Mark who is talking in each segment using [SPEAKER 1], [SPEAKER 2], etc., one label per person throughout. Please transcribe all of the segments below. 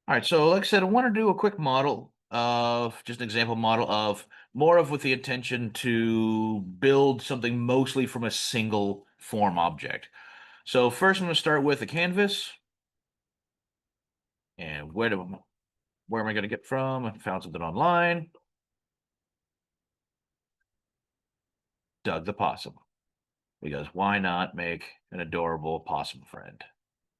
[SPEAKER 1] All right, so like I said, I want to do a quick model of just an example model of more of with the intention to build something mostly from a single form object. So first I'm going to start with a canvas. And where am I going to get from? I found something online. Doug the possum. Because why not make an adorable possum friend?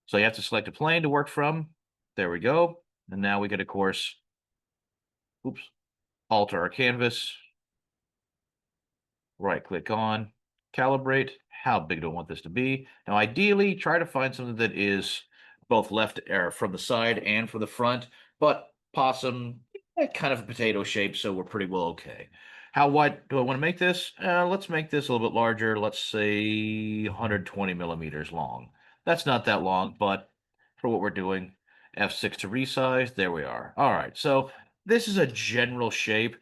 [SPEAKER 1] So you have to select a plane to work from. There we go. And now we get, of course, oops, alter our canvas. Right click on, calibrate. How big do I want this to be? Now, ideally, try to find something that is both left or from the side and from the front, but possum, kind of a potato shape, so we're pretty well okay. How wide do I want to make this? Let's make this a little bit larger. Let's say 120 millimeters long. That's not that long, but for what we're doing, F6 to resize. There we are. All right, so this is a general shape.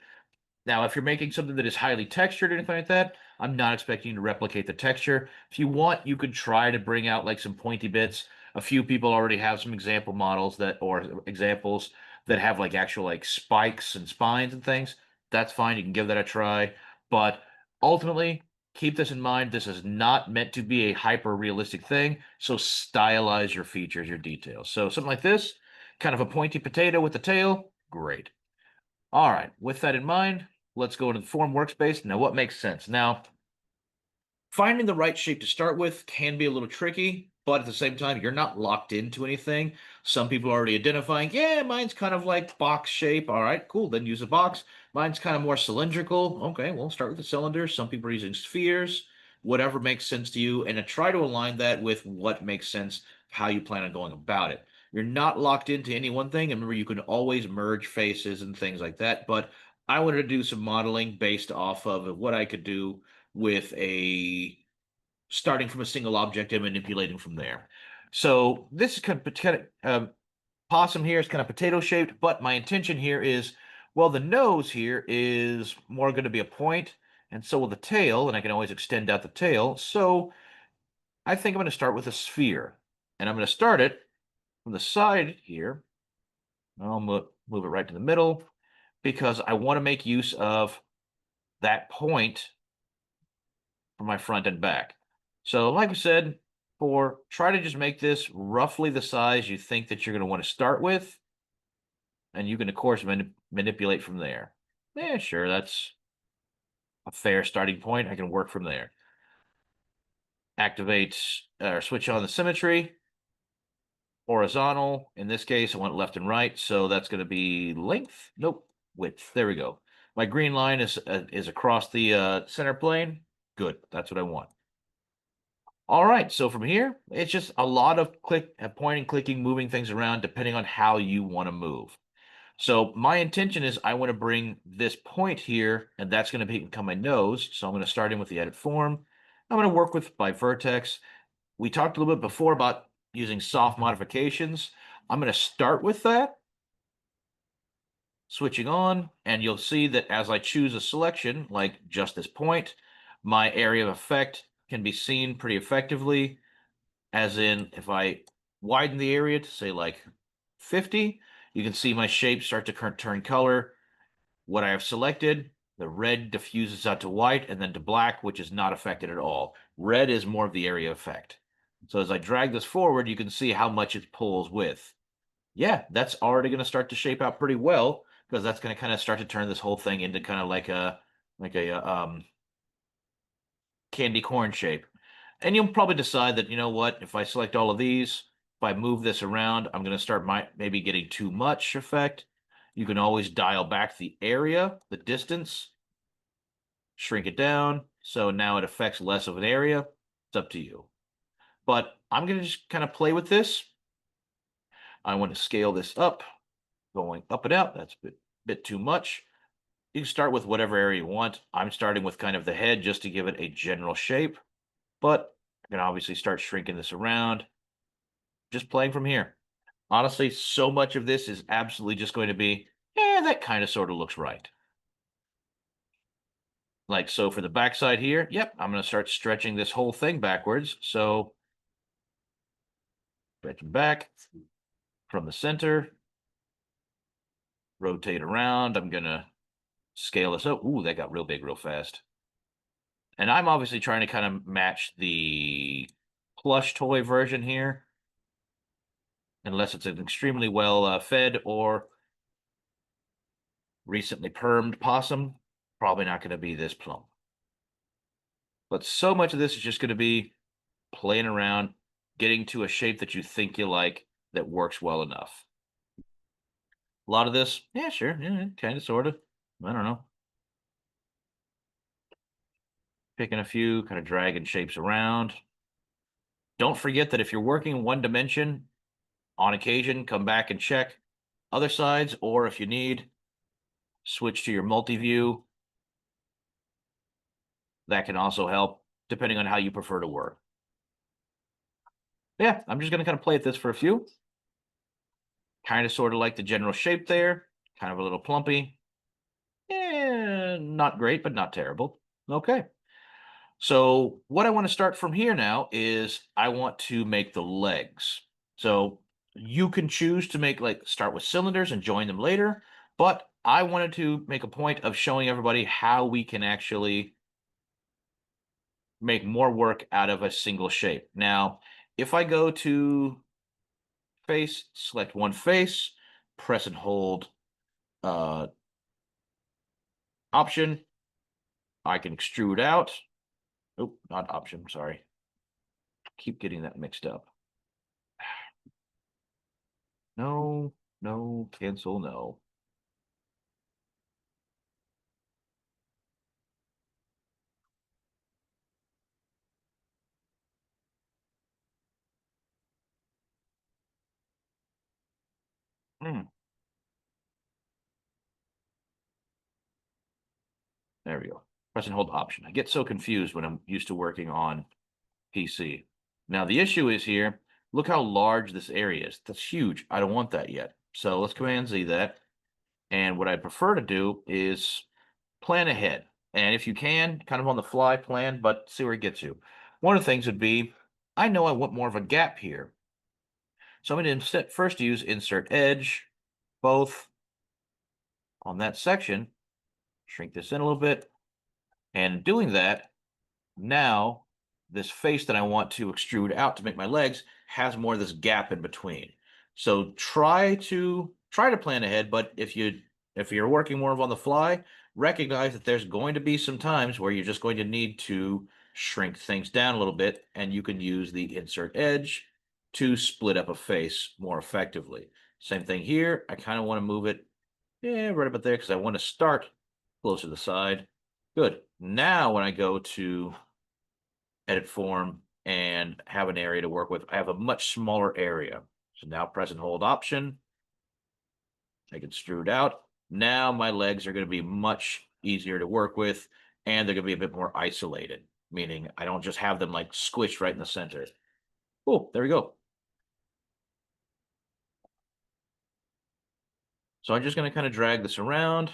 [SPEAKER 1] Now, if you're making something that is highly textured or anything like that, I'm not expecting you to replicate the texture. If you want, you could try to bring out like some pointy bits. A few people already have some example models that, or examples that have like actual like spikes and spines and things. That's fine. You can give that a try. But ultimately, keep this in mind. This is not meant to be a hyper realistic thing. So stylize your features, your details. So something like this, kind of a pointy potato with the tail. Great. All right, with that in mind, let's go into the form workspace. Now, what makes sense? Now, finding the right shape to start with can be a little tricky, but at the same time, you're not locked into anything. Some people are already identifying, yeah, mine's kind of like box shape. All right, cool, then use a box. Mine's kind of more cylindrical. Okay, we'll start with the cylinder. Some people are using spheres, whatever makes sense to you, and then try to align that with what makes sense, how you plan on going about it. You're not locked into any one thing. And remember, you can always merge faces and things like that. But I wanted to do some modeling based off of what I could do with a starting from a single object and manipulating from there. So this is possum here is kind of potato shaped, but my intention here is, well, the nose here is more going to be a point, and so will the tail, and I can always extend out the tail. So I think I'm going to start with a sphere, and I'm going to start it from the side here. I'll move it right to the middle because I want to make use of that point for my front and back. So like I said, try to just make this roughly the size you think that you're going to want to start with. And you can, of course, manipulate from there. Yeah, sure, that's a fair starting point. I can work from there. Activate or switch on the symmetry. Horizontal. In this case, I want left and right. So that's going to be length. Nope, width. There we go. My green line is across the center plane. Good. That's what I want. All right, so from here, it's just a lot of pointing, clicking, moving things around depending on how you want to move. So my intention is I want to bring this point here, and that's going to become my nose. So I'm going to start in with the edit form. I'm going to work with by vertex. We talked a little bit before about using soft modifications. I'm going to start with that, switching on, and you'll see that as I choose a selection, like just this point, my area of effect can be seen pretty effectively. As in, if I widen the area to say like 50, you can see my shape start to turn color. What I have selected, the red diffuses out to white and then to black, which is not affected at all. Red is more of the area effect. So as I drag this forward, you can see how much it pulls with. Yeah, that's already going to start to shape out pretty well because that's going to kind of start to turn this whole thing into kind of like a candy corn shape. And you'll probably decide that, you know what, if I select all of these, if I move this around, I'm going to start maybe getting too much effect. You can always dial back the area, the distance, shrink it down. So now it affects less of an area. It's up to you. But I'm going to just kind of play with this. I want to scale this up, going up and out. That's a bit too much. You can start with whatever area you want. I'm starting with kind of the head just to give it a general shape. But I can obviously start shrinking this around, just playing from here. Honestly, so much of this is absolutely just going to be, yeah, that kind of sort of looks right. Like so for the backside here, yep, I'm going to start stretching this whole thing backwards. So stretching back from the center. rotate around. I'm going to scale this up. Ooh, that got real big real fast. And I'm obviously trying to kind of match the plush toy version here, unless it's an extremely well fed or recently permed possum. Probably not going to be this plump. But so much of this is just going to be playing around, getting to a shape that you think you like that works well enough. A lot of this, yeah, sure, yeah, kind of, sort of. I don't know. Picking a few, kind of dragging shapes around. Don't forget that if you're working one dimension, on occasion, come back and check other sides, or if you need, switch to your multi-view. That can also help, depending on how you prefer to work. Yeah, I'm just going to kind of play at this for a few. Kind of sort of like the general shape there. Kind of a little plumpy. Not great, but not terrible. Okay. So what I want to start from here now is I want to make the legs. So you can choose to make start with cylinders and join them later, but I wanted to make a point of showing everybody how we can actually make more work out of a single shape. Now, if I go to face, select one face, press and hold option, I can extrude out. Oh, not option, sorry. Keep getting that mixed up. No, no, cancel, no. Hmm, there we go. Press and hold option. I get so confused when I'm used to working on PC. Now, the issue is here, look how large this area is. That's huge. I don't want that yet. So let's Command Z that. And what I prefer to do is plan ahead. And if you can, kind of on the fly plan, but see where it gets you. One of the things would be, I know I want more of a gap here. So I'm going to first use insert edge, both on that section, shrink this in a little bit. And doing that, now this face that I want to extrude out to make my legs has more of this gap in between. So try to plan ahead, but if you're working more of on the fly, recognize that there's going to be some times where you're just going to need to shrink things down a little bit, and you can use the insert edge to split up a face more effectively. Same thing here. I kind of want to move it right about there because I want to start closer to the side. Good. Now when I go to edit form and have an area to work with, I have a much smaller area. So now press and hold option. I can extrude out. Now my legs are going to be much easier to work with, and they're going to be a bit more isolated, meaning I don't just have them like squished right in the center. Cool, there we go. So I'm just going to kind of drag this around.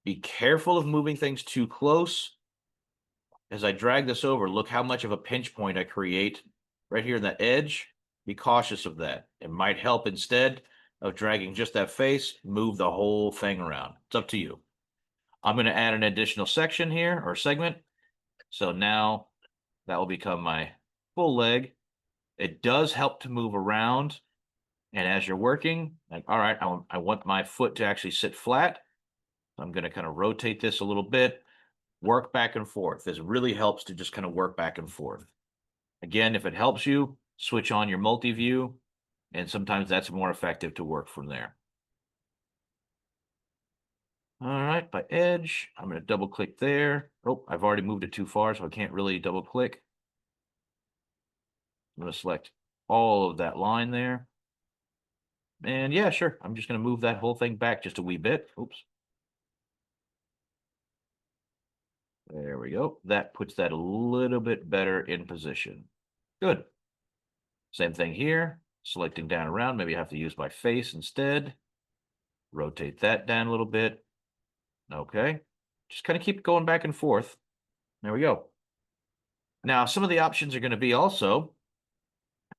[SPEAKER 1] Be careful of moving things too close. As I drag this over, look how much of a pinch point I create right here in that edge. Be cautious of that. It might help instead of dragging just that face, move the whole thing around. It's up to you. I'm going to add an additional section here or segment. So now that will become my full leg. It does help to move around. And as you're working, like, all right, I want my foot to actually sit flat. I'm going to kind of rotate this a little bit, work back and forth. This really helps to just kind of work back and forth. Again, if it helps you, switch on your multi-view, and sometimes that's more effective to work from there. All right, by edge, I'm going to double click there. Oh, I've already moved it too far, so I can't really double click. I'm going to select all of that line there. And yeah, sure, I'm just going to move that whole thing back just a wee bit. Oops. There we go. That puts that a little bit better in position. Good. Same thing here. Selecting down around, maybe I have to use my face instead. Rotate that down a little bit. Okay. Just kind of keep going back and forth. There we go. Now, some of the options are going to be also,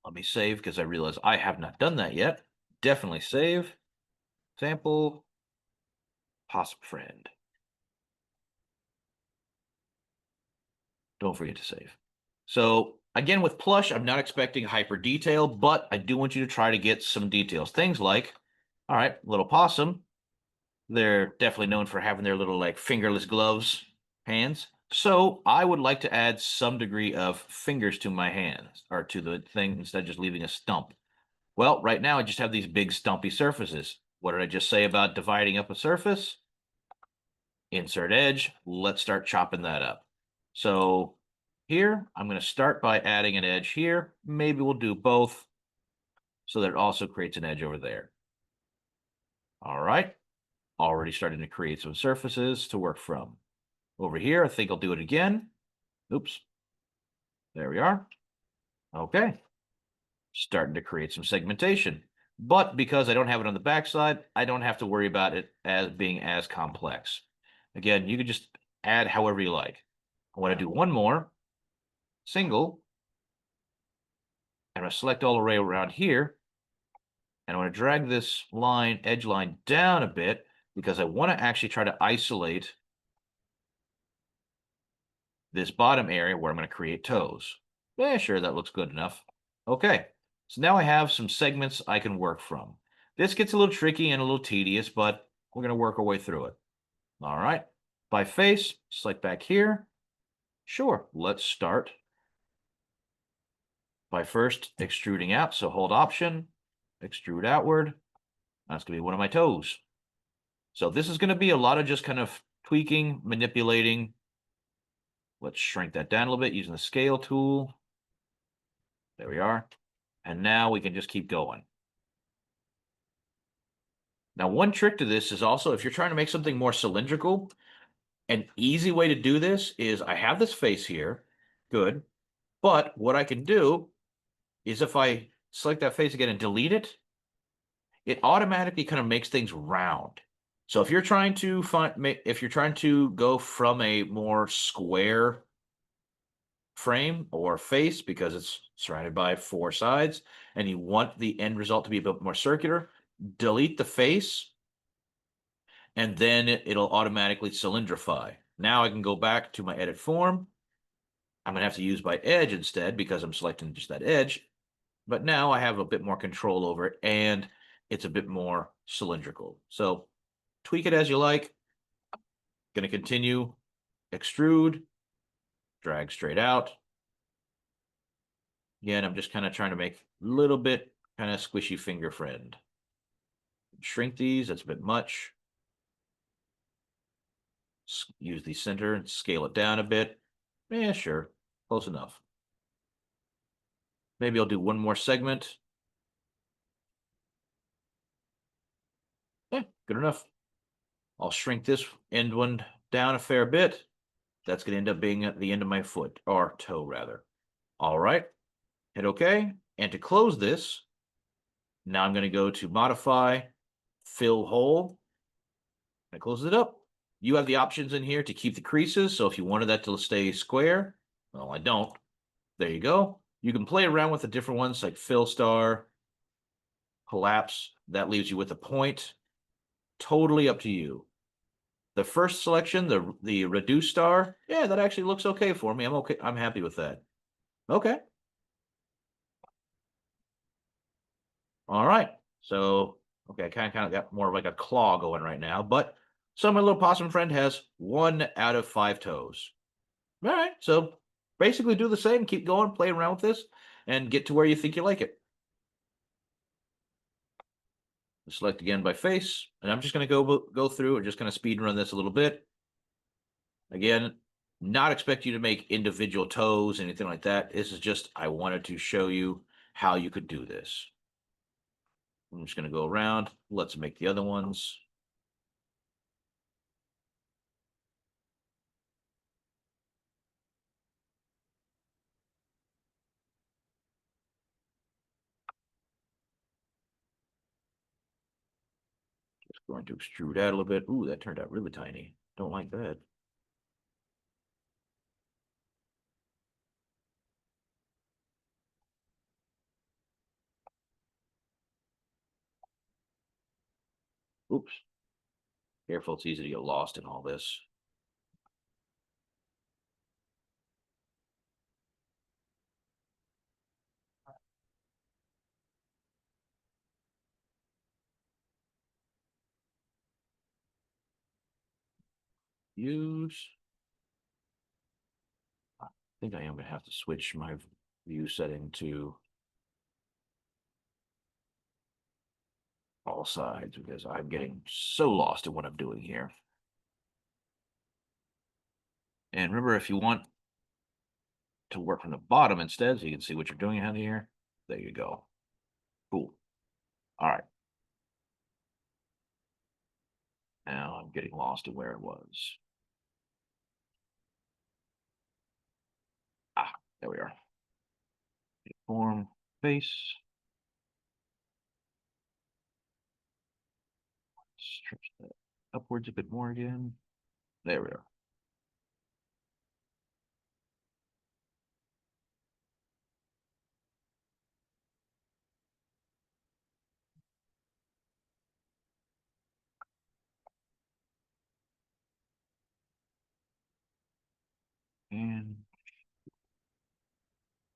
[SPEAKER 1] let me save because I realize I have not done that yet. Definitely save. Example, Possum friend. Don't forget to save. So again, with Plush, I'm not expecting hyper detail, but I do want you to try to get some details. Things like, all right, little possum. They're definitely known for having their little like fingerless gloves hands. So I would like to add some degree of fingers to my hands or to the thing instead of just leaving a stump. Well, right now I just have these big stumpy surfaces. What did I just say about dividing up a surface? Insert edge. Let's start chopping that up. So here, I'm going to start by adding an edge here. Maybe we'll do both so that it also creates an edge over there. All right. Already starting to create some surfaces to work from. Over here, I think I'll do it again. Oops. There we are. Okay. Starting to create some segmentation. But because I don't have it on the backside, I don't have to worry about it as being as complex. Again, you can just add however you like. I want to do one more single. I'm going to select all the way around here. And I want to drag this line, edge line down a bit because I want to actually try to isolate this bottom area where I'm going to create toes. Yeah, sure, that looks good enough. Okay, so now I have some segments I can work from. This gets a little tricky and a little tedious, but we're going to work our way through it. All right, by face, select back here. Sure, let's start by first extruding out. So hold Option, extrude outward. That's going to be one of my toes. So this is going to be a lot of just kind of tweaking, manipulating. Let's shrink that down a little bit using the scale tool. There we are. And now we can just keep going. Now, one trick to this is also if you're trying to make something more cylindrical, an easy way to do this is I have this face here. Good. But what I can do is if I select that face again and delete it, it automatically kind of makes things round. So if you're trying to go from a more square frame or face because it's surrounded by four sides and you want the end result to be a bit more circular, delete the face and then it'll automatically cylindrify. Now I can go back to my edit form. I'm going to have to use by edge instead because I'm selecting just that edge. But now I have a bit more control over it and it's a bit more cylindrical. So tweak it as you like. Going to continue, extrude, drag straight out. Again, I'm just kind of trying to make a little bit kind of squishy finger friend. Shrink these, that's a bit much. Use the center and scale it down a bit. Yeah, sure, close enough. Maybe I'll do one more segment. Yeah, good enough. I'll shrink this end one down a fair bit. That's going to end up being at the end of my foot, or toe rather. All right, hit OK. And to close this, now I'm going to go to Modify, Fill Hole. That closes it up. You have the options in here to keep the creases. So if you wanted that to stay square, well, I don't. There you go. You can play around with the different ones like Fill Star, Collapse. That leaves you with a point. Totally up to you. The first selection, the Reduce Star, yeah, that actually looks okay for me. I'm okay. I'm happy with that. Okay. All right. So, okay, I kind of got more of like a claw going right now, but so my little possum friend has 1 out of 5 toes. All right. So basically do the same, keep going, play around with this, and get to where you think you like it. Select again by face, and I'm just going to go through and just kind of speed run this a little bit. Again, not expect you to make individual toes, anything like that. This is just, I wanted to show you how you could do this. I'm just going to go around. Let's make the other ones. Just going to extrude out a little bit. Ooh, that turned out really tiny. Don't like that. Oops. Careful, it's easy to get lost in all this. Use. I think I am going to have to switch my view setting to all sides because I'm getting so lost in what I'm doing here. And remember, if you want to work from the bottom instead, so you can see what you're doing out here, there you go. Cool. All right. Now I'm getting lost in where it was. Ah, there we are. Form, face. Stretch that upwards a bit more again. There we are. And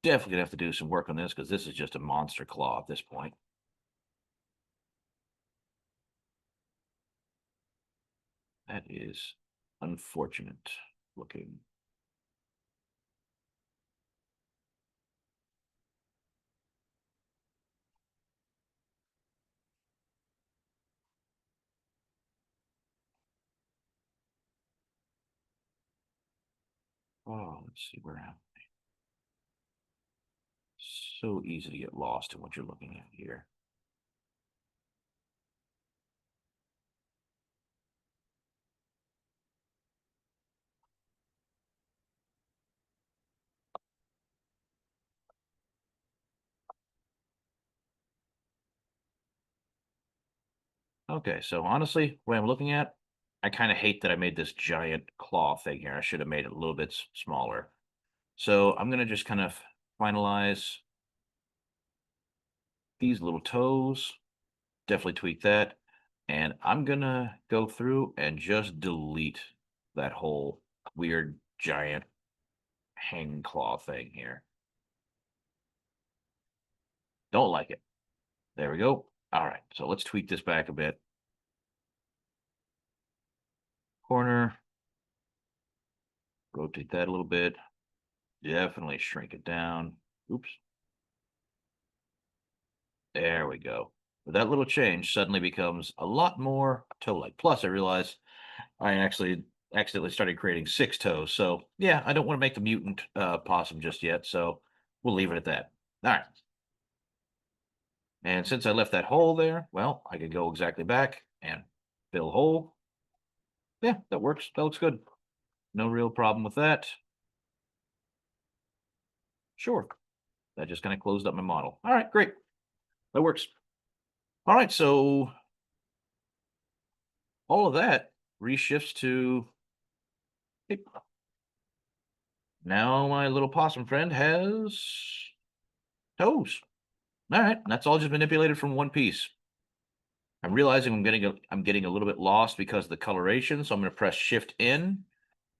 [SPEAKER 1] definitely gonna have to do some work on this because this is just a monster claw at this point. That is unfortunate looking. Oh, let's see where I'm. So easy to get lost in what you're looking at here. Okay, so honestly, what I'm looking at, I kind of hate that I made this giant claw thing here. I should have made it a little bit smaller. So I'm gonna just kind of finalize these little toes. Definitely tweak that. And I'm gonna go through and just delete that whole weird giant hang claw thing here. Don't like it. There we go. All right, so let's tweak this back a bit. Corner, rotate that a little bit. Definitely shrink it down. Oops. There we go. But that little change suddenly becomes a lot more toe-like. Plus, I realized I actually accidentally started creating 6 toes. So yeah, I don't want to make the mutant possum just yet. So we'll leave it at that. All right. And since I left that hole there, well, I could go exactly back and fill hole. Yeah, that works. That looks good. No real problem with that. Sure. That just kind of closed up my model. All right, great. That works. All right, so all of that reshifts to hey, now my little possum friend has toes. All right, that's all just manipulated from one piece. I'm realizing I'm getting a little bit lost because of the coloration, so I'm going to press Shift in,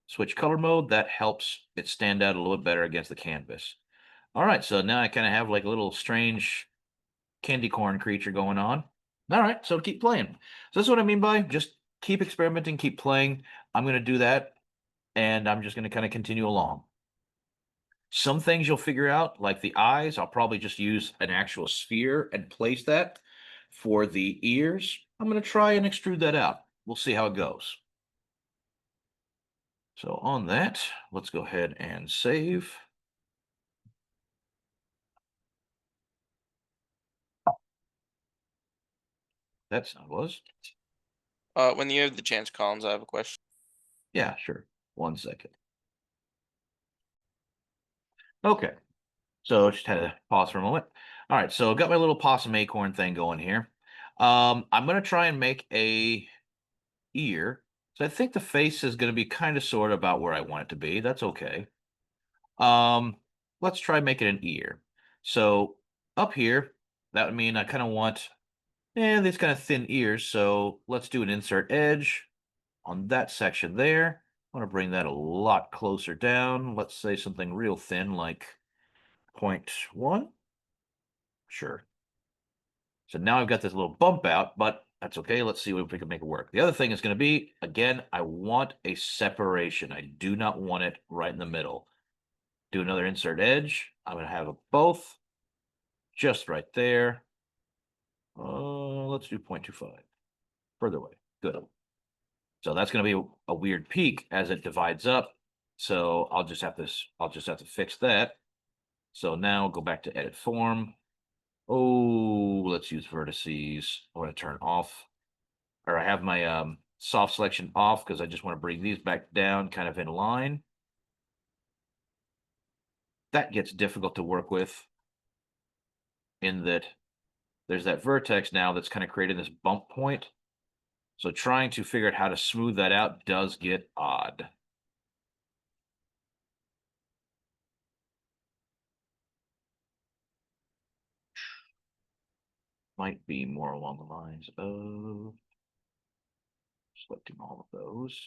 [SPEAKER 1] switch color mode. That helps it stand out a little bit better against the canvas. All right, so now I kind of have like a little strange candy corn creature going on. All right, so keep playing. So that's what I mean by just keep experimenting, keep playing. I'm going to do that, and I'm just going to kind of continue along. Some things you'll figure out, like the eyes, I'll probably just use an actual sphere and place that. For the ears, I'm going to try and extrude that out. We'll see how it goes. So on that, let's go ahead and save. That's how it was.
[SPEAKER 2] When you have the chance, Collins, I have a question.
[SPEAKER 1] Yeah, sure. 1 second. Okay. So just had to pause for a moment. All right, so I've got my little possum acorn thing going here. I'm gonna try and make a ear. So I think the face is gonna be kind of sort of about where I want it to be. That's okay. Um, let's try making an ear. So up here, that would mean I kind of want these kind of thin ears. So let's do an insert edge. on that section there. I want to bring that a lot closer down. Let's say something real thin like 0.1. Sure. So now I've got this little bump out, but that's okay. Let's see if we can make it work. The other thing is going to be, again, I want a separation. I do not want it right in the middle. Do another insert edge. I'm going to have both just right there. Let's do 0.25. Further away. Good. So that's going to be a weird peak as it divides up. So I'll just have to fix that. So now go back to edit form. Oh, let's use vertices. I want to turn off, or I have my soft selection off because I just want to bring these back down kind of in line. That gets difficult to work with in that there's that vertex now that's kind of creating this bump point. So trying to figure out how to smooth that out does get odd. Might be more along the lines of selecting all of those.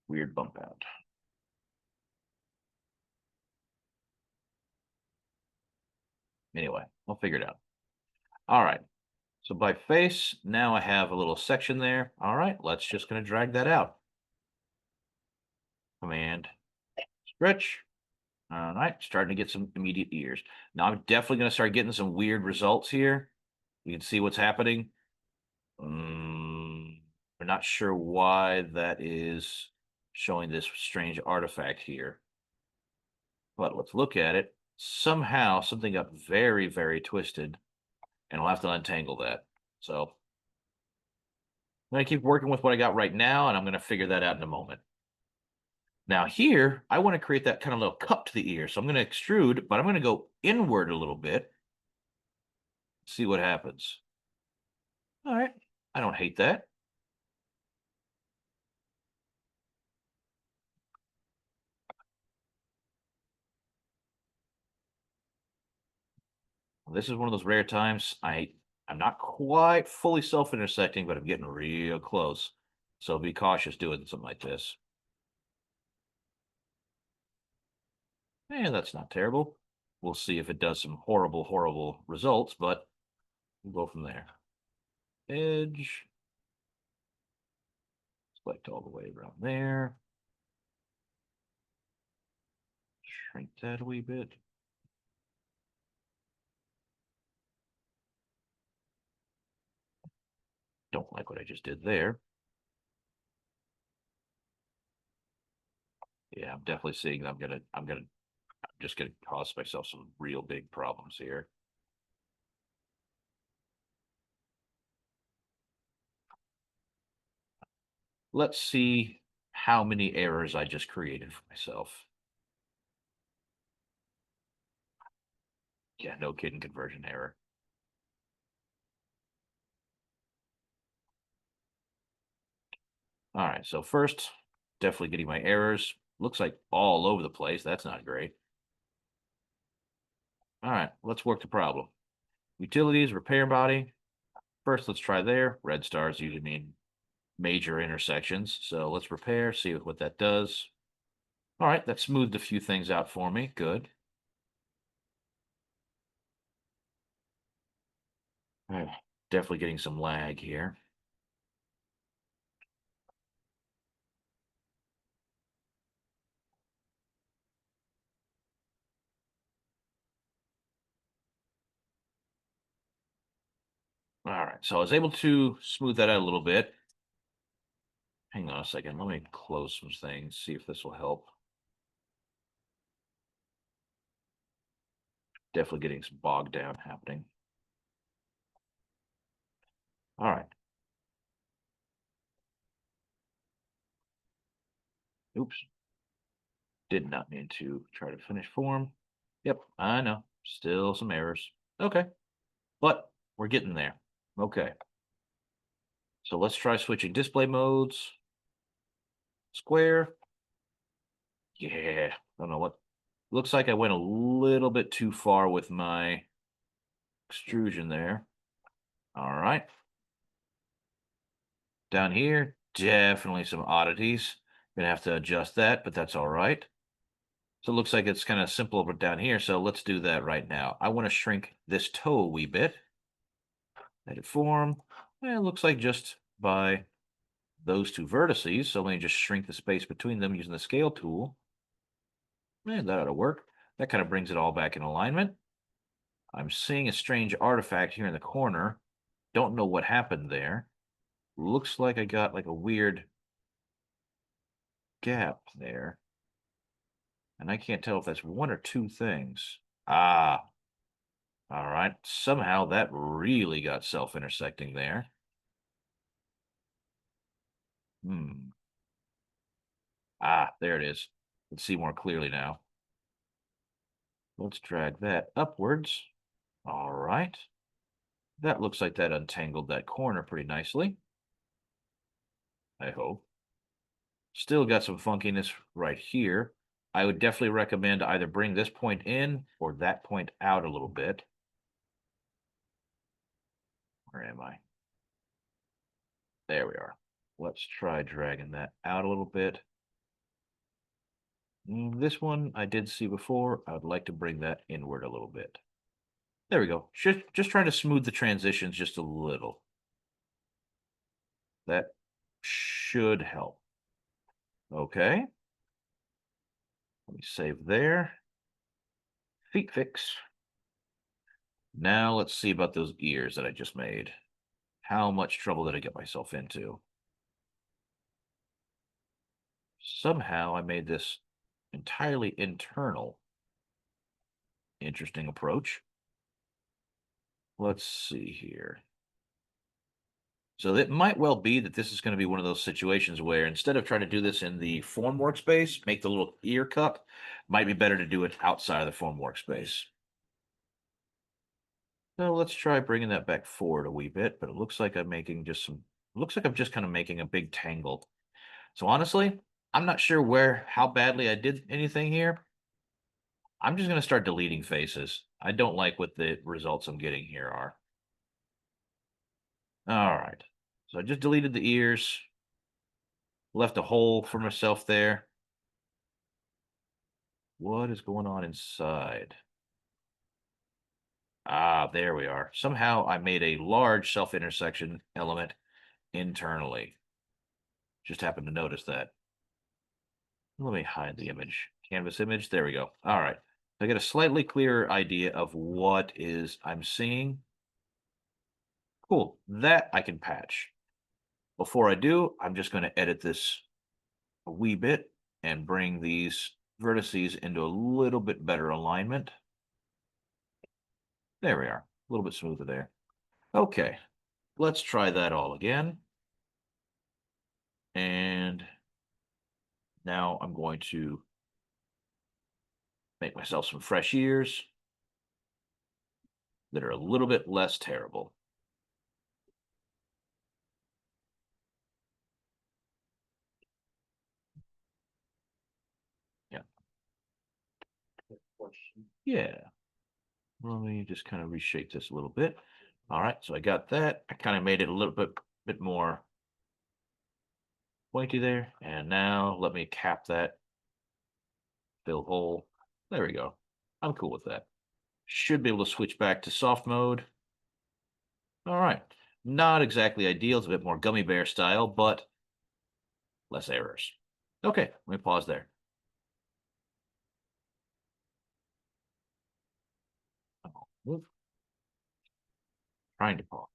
[SPEAKER 1] Weird bump out. Anyway, I'll figure it out. All right. So by face, now I have a little section there. All right, let's just gonna drag that out. Command stretch. All right, starting to get some immediate ears. Now I'm definitely gonna start getting some weird results here. You can see what's happening. We're not sure why that is showing this strange artifact here. But let's look at it. Somehow something got very, very twisted, and I'll have to untangle that. So I'm going to keep working with what I got right now, and I'm going to figure that out in a moment. Now here, I want to create that kind of little cup to the ear. So I'm going to extrude, but I'm going to go inward a little bit. See what happens. All right. I don't hate that. This is one of those rare times I'm not quite fully self-intersecting, but I'm getting real close. So be cautious doing something like this. That's not terrible. We'll see if it does some horrible, horrible results, but we'll go from there. Edge. Select all the way around there. Shrink that a wee bit. Don't like what I just did there. Yeah, I'm definitely seeing I'm just gonna cause myself some real big problems here. Let's see how many errors I just created for myself. Yeah, no kidding, conversion error. All right, so first, definitely getting my errors. Looks like all over the place. That's not great. All right, let's work the problem. Utilities, repair body. First, let's try there. Red stars usually mean major intersections. So let's repair, see what that does. All right, that smoothed a few things out for me. Good. Definitely getting some lag here. All right, so I was able to smooth that out a little bit. Hang on a second. Let me close some things, see if this will help. Definitely getting some bog down happening. All right. Oops. Did not mean to try to finish form. Yep, I know. Still some errors. Okay. But we're getting there. Okay. So let's try switching display modes. Square. Yeah. I don't know what. Looks like I went a little bit too far with my extrusion there. All right. Down here, definitely some oddities. Gonna have to adjust that, but that's all right. So it looks like it's kind of simple over down here. So let's do that right now. I want to shrink this toe a wee bit. Edit form. It looks like just by those two vertices. So let me just shrink the space between them using the scale tool. And that ought to work. That kind of brings it all back in alignment. I'm seeing a strange artifact here in the corner. Don't know what happened there. Looks like I got like a weird gap there. And I can't tell if that's one or two things. Ah, all right. Somehow that really got self-intersecting there. Hmm. Ah, there it is. Let's see more clearly now. Let's drag that upwards. All right. That looks like that untangled that corner pretty nicely. I hope. Still got some funkiness right here. I would definitely recommend either bring this point in or that point out a little bit. Where am I? There we are. Let's try dragging that out a little bit. This one I did see before. I would like to bring that inward a little bit. There we go. Just trying to smooth the transitions just a little. That should help. Okay. Let me save there. Feet fix. Now let's see about those ears that I just made. How much trouble did I get myself into? Somehow I made this entirely internal. Interesting approach. Let's see here. So it might well be that this is going to be one of those situations where instead of trying to do this in the form workspace, make the little ear cup, might be better to do it outside of the form workspace. So let's try bringing that back forward a wee bit, but it looks like I'm making just some, looks like I'm just kind of making a big tangle. So honestly, I'm not sure how badly I did anything here. I'm just going to start deleting faces. I don't like what the results I'm getting here are. All right. So I just deleted the ears, left a hole for myself there. What is going on inside? Ah, there we are. Somehow I made a large self-intersection element internally. Just happened to notice that. Let me hide the image. Canvas image. There we go. All right. I get a slightly clearer idea of what is I'm seeing. Cool. That I can patch. Before I do, I'm just going to edit this a wee bit and bring these vertices into a little bit better alignment. There we are. A little bit smoother there. Okay. Let's try that all again. And now I'm going to make myself some fresh ears that are a little bit less terrible. Yeah. Yeah. Let me just kind of reshape this a little bit. All right, so I got that. I kind of made it a little bit more pointy there. And now let me cap that, fill hole. There we go. I'm cool with that. Should be able to switch back to soft mode. All right. Not exactly ideal. It's a bit more gummy bear style, but less errors. Okay, let me pause there. Oh, trying to pause.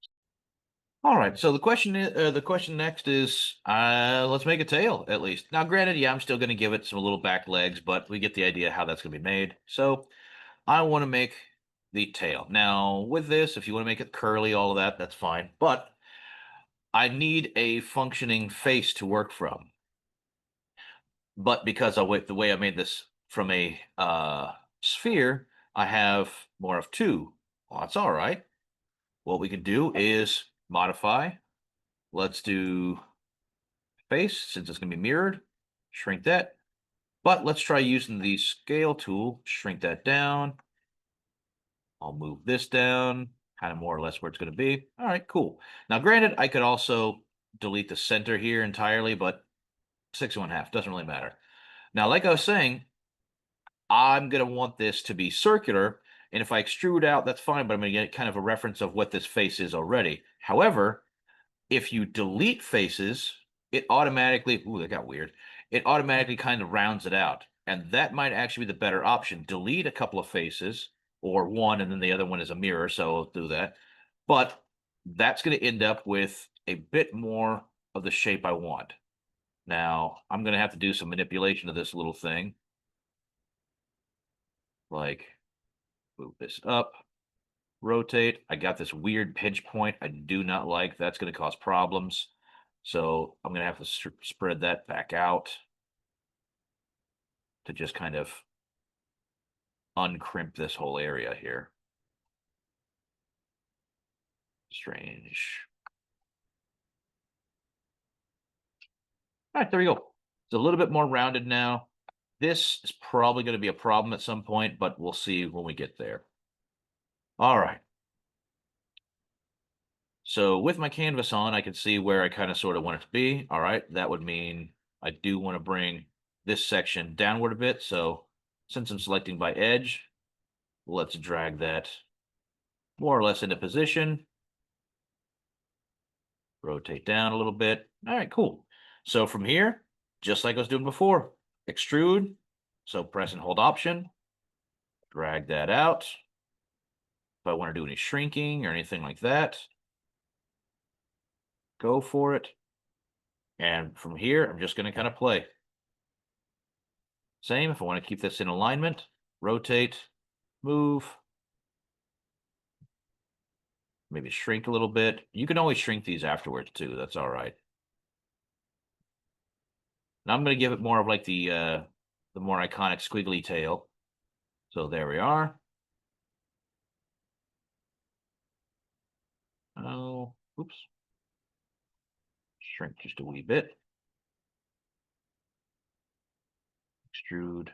[SPEAKER 1] All right. So the question next is, let's make a tail at least. Now, granted, yeah, I'm still going to give it some little back legs, but we get the idea how that's going to be made. So I want to make the tail. Now, with this, if you want to make it curly, all of that, that's fine. But I need a functioning face to work from. But because the way I made this from a sphere, I have more of two. Well, that's all right. What we can do is modify. Let's do face, since it's going to be mirrored. Shrink that. But let's try using the scale tool. Shrink that down. I'll move this down. kind of more or less where it's going to be. All right, cool. Now, granted, I could also delete the center here entirely, but 6.5 doesn't really matter. Now, like I was saying, I'm going to want this to be circular. And if I extrude out, that's fine, but I'm going to get kind of a reference of what this face is already. However, if you delete faces, it automatically, ooh, that got weird. It automatically kind of rounds it out. And that might actually be the better option. Delete a couple of faces, or one, and then the other one is a mirror, so I'll do that. But that's going to end up with a bit more of the shape I want. Now, I'm going to have to do some manipulation of this little thing. Like, move this up, rotate. I got this weird pinch point I do not like. That's going to cause problems. So I'm going to have to spread that back out to just kind of uncrimp this whole area here. Strange. All right, there we go. It's a little bit more rounded now. This is probably going to be a problem at some point, but we'll see when we get there. All right. So with my canvas on, I can see where I kind of sort of want it to be. All right, that would mean I do want to bring this section downward a bit. So since I'm selecting by edge, let's drag that more or less into position. Rotate down a little bit. All right, cool. So from here, just like I was doing before, extrude. So press and hold Option, drag that out. If I want to do any shrinking or anything like that, go for it. And from here, I'm just going to kind of play. Same, if I want to keep this in alignment, rotate, move, maybe shrink a little bit. You can always shrink these afterwards too. That's all right. Now I'm going to give it more of like the more iconic squiggly tail. So there we are. Oh, oops. Shrink just a wee bit. Extrude,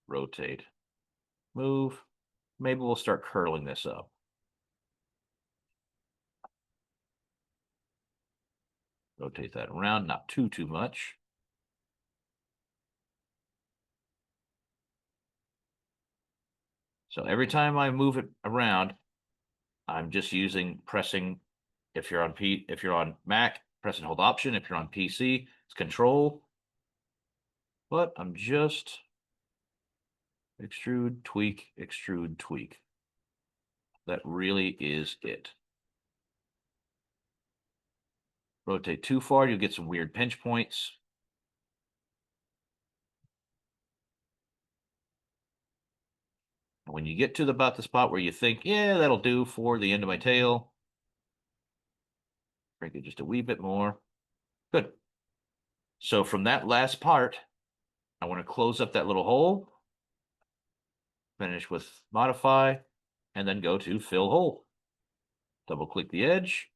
[SPEAKER 1] rotate, move. Maybe we'll start curling this up. Rotate that around, not too much. So every time I move it around, I'm just pressing. If you're on Mac, press and hold Option. If you're on PC, it's Control. But I'm just extrude, tweak, extrude, tweak. That really is it. Rotate too far, you'll get some weird pinch points. And when you get to about the spot where you think, yeah, that'll do for the end of my tail, shrink it just a wee bit more. Good. So from that last part, I want to close up that little hole, finish with modify, and then go to fill hole. Double click the edge.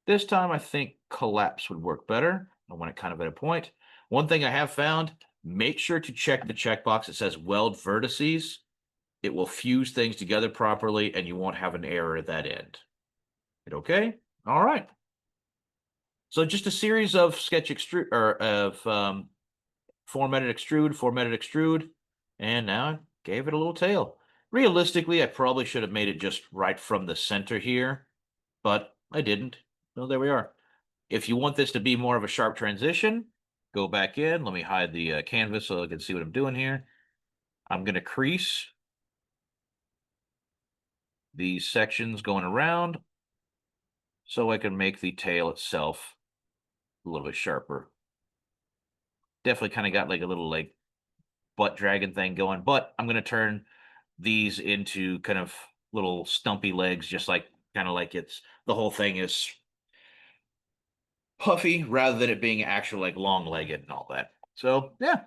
[SPEAKER 1] This time I think collapse would work better. I want it kind of at a point. One thing I have found, make sure to check the checkbox that says weld vertices. It will fuse things together properly and you won't have an error at that end. Okay? All right. So just a series of sketch extrude or of formatted extrude, and now I gave it a little tail. Realistically, I probably should have made it just right from the center here, but I didn't. So there we are. If you want this to be more of a sharp transition, go back in. Let me hide the canvas so I can see what I'm doing here. I'm going to crease these sections going around so I can make the tail itself a little bit sharper. Definitely kind of got like a little like butt dragon thing going, but I'm going to turn these into kind of little stumpy legs, just like kind of like the whole thing is puffy rather than it being actual like long-legged and all that. So yeah,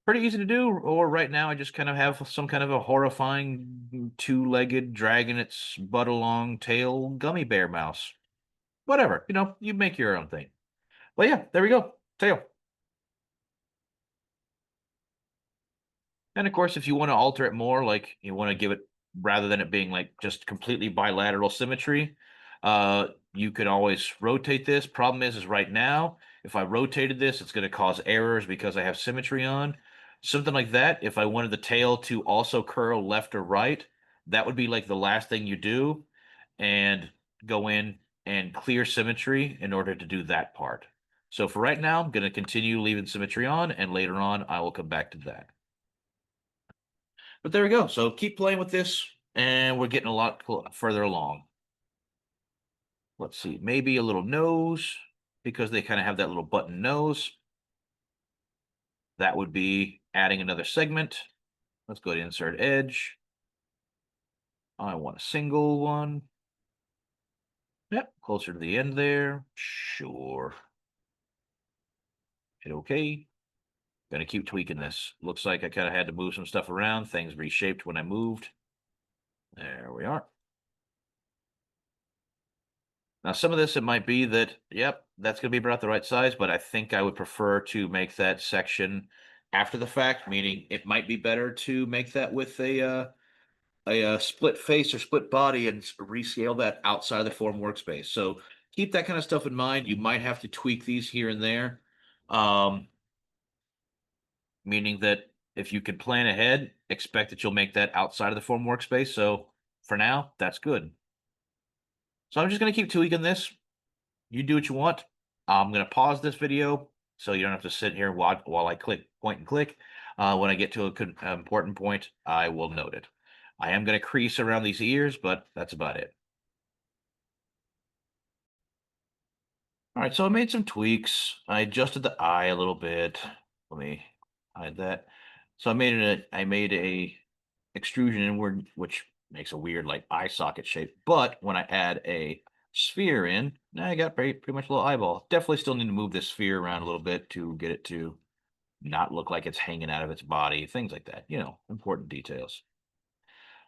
[SPEAKER 1] pretty easy to do. Or right now I just kind of have some kind of a horrifying two-legged dragging its butt along tail gummy bear mouse. Whatever, you make your own thing. But yeah, there we go. Tail. And of course, if you want to alter it more, like you want to give it rather than it being like just completely bilateral symmetry. You could always rotate this. Problem is right now, if I rotated this, it's going to cause errors because I have symmetry on. Something like that. If I wanted the tail to also curl left or right, that would be like the last thing you do, and go in and clear symmetry in order to do that part. So for right now, I'm going to continue leaving symmetry on, and later on, I will come back to that. But there we go. So keep playing with this, and we're getting a lot further along. Let's see, maybe a little nose, because they kind of have that little button nose. That would be adding another segment. Let's go to insert edge. I want a single one. Yep, closer to the end there. Sure. Hit OK. Gonna keep tweaking this. Looks like I kind of had to move some stuff around. Things reshaped when I moved. There we are. Now, some of this, it might be that, yep, that's going to be about the right size, but I think I would prefer to make that section after the fact, meaning it might be better to make that with a split face or split body and rescale that outside of the form workspace. So keep that kind of stuff in mind. You might have to tweak these here and there, um, meaning that if you can plan ahead, expect that you'll make that outside of the form workspace. So for now, that's good. So I'm just going to keep tweaking this. You do what you want. I'm going to pause this video so you don't have to sit here and watch while I point and click. When I get to an important point, I will note it. I am going to crease around these ears, but that's about it. All right, so I made some tweaks. I adjusted the eye a little bit. Let me hide that. So I made a extrusion inward, which makes a weird like eye socket shape. But when I add a sphere in, now I got pretty much a little eyeball. Definitely still need to move this sphere around a little bit to get it to not look like it's hanging out of its body, things like that, important details.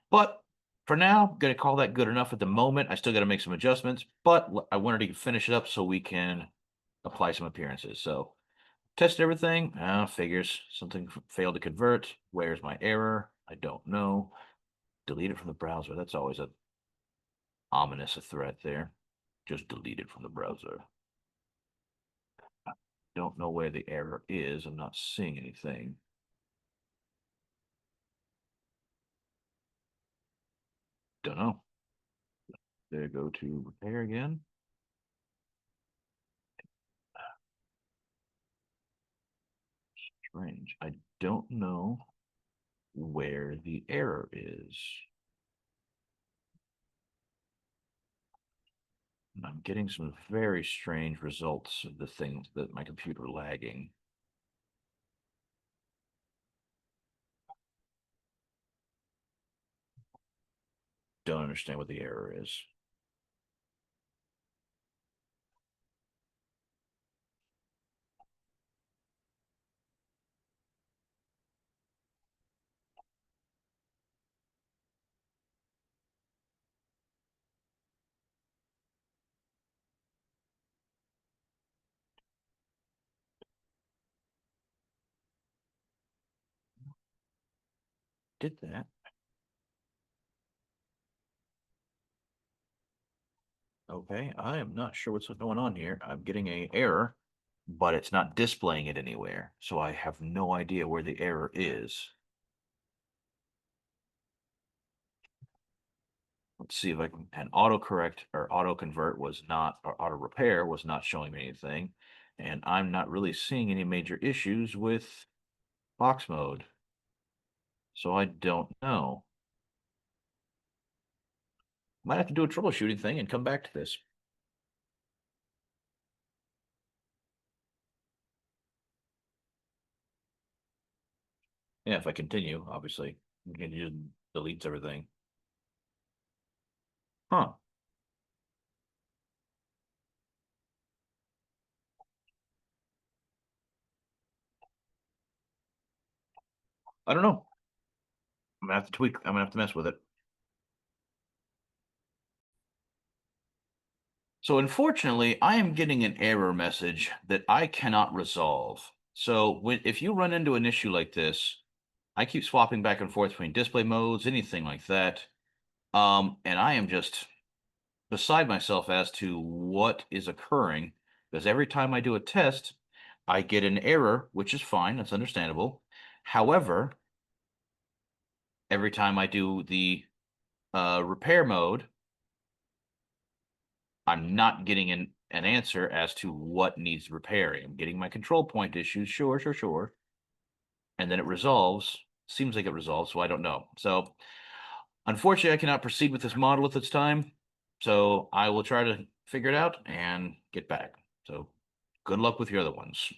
[SPEAKER 1] But for now, I'm going to call that good enough at the moment. I still got to make some adjustments, but I wanted to finish it up so we can apply some appearances. So test everything. Figures something failed to convert. Where's my error? I don't know. Delete it from the browser. That's always a ominous threat there. Just delete it from the browser. Don't know where the error is. I'm not seeing anything. Don't know. There, go to repair again. Strange. I don't know where the error is. I'm getting some very strange results of the things that my computer lagging. Don't understand what the error is. Did that. Okay, I am not sure what's going on here. I'm getting an error, but it's not displaying it anywhere. So I have no idea where the error is. Let's see if I can, and autocorrect or auto-convert was not, or auto-repair was not showing me anything. And I'm not really seeing any major issues with box mode. So I don't know. Might have to do a troubleshooting thing and come back to this. Yeah, if I continue, obviously, it just deletes everything. Huh. I don't know. I'm gonna have to tweak. I'm gonna have to mess with it. So unfortunately, I am getting an error message that I cannot resolve. So if you run into an issue like this, I keep swapping back and forth between display modes, anything like that. And I am just beside myself as to what is occurring because every time I do a test, I get an error, which is fine. That's understandable. However, every time I do the repair mode, I'm not getting an answer as to what needs repairing. I'm getting my control point issues, sure, sure, sure. And then it resolves. Seems like it resolves, so I don't know. So unfortunately, I cannot proceed with this model at this time. So I will try to figure it out and get back. So good luck with your other ones.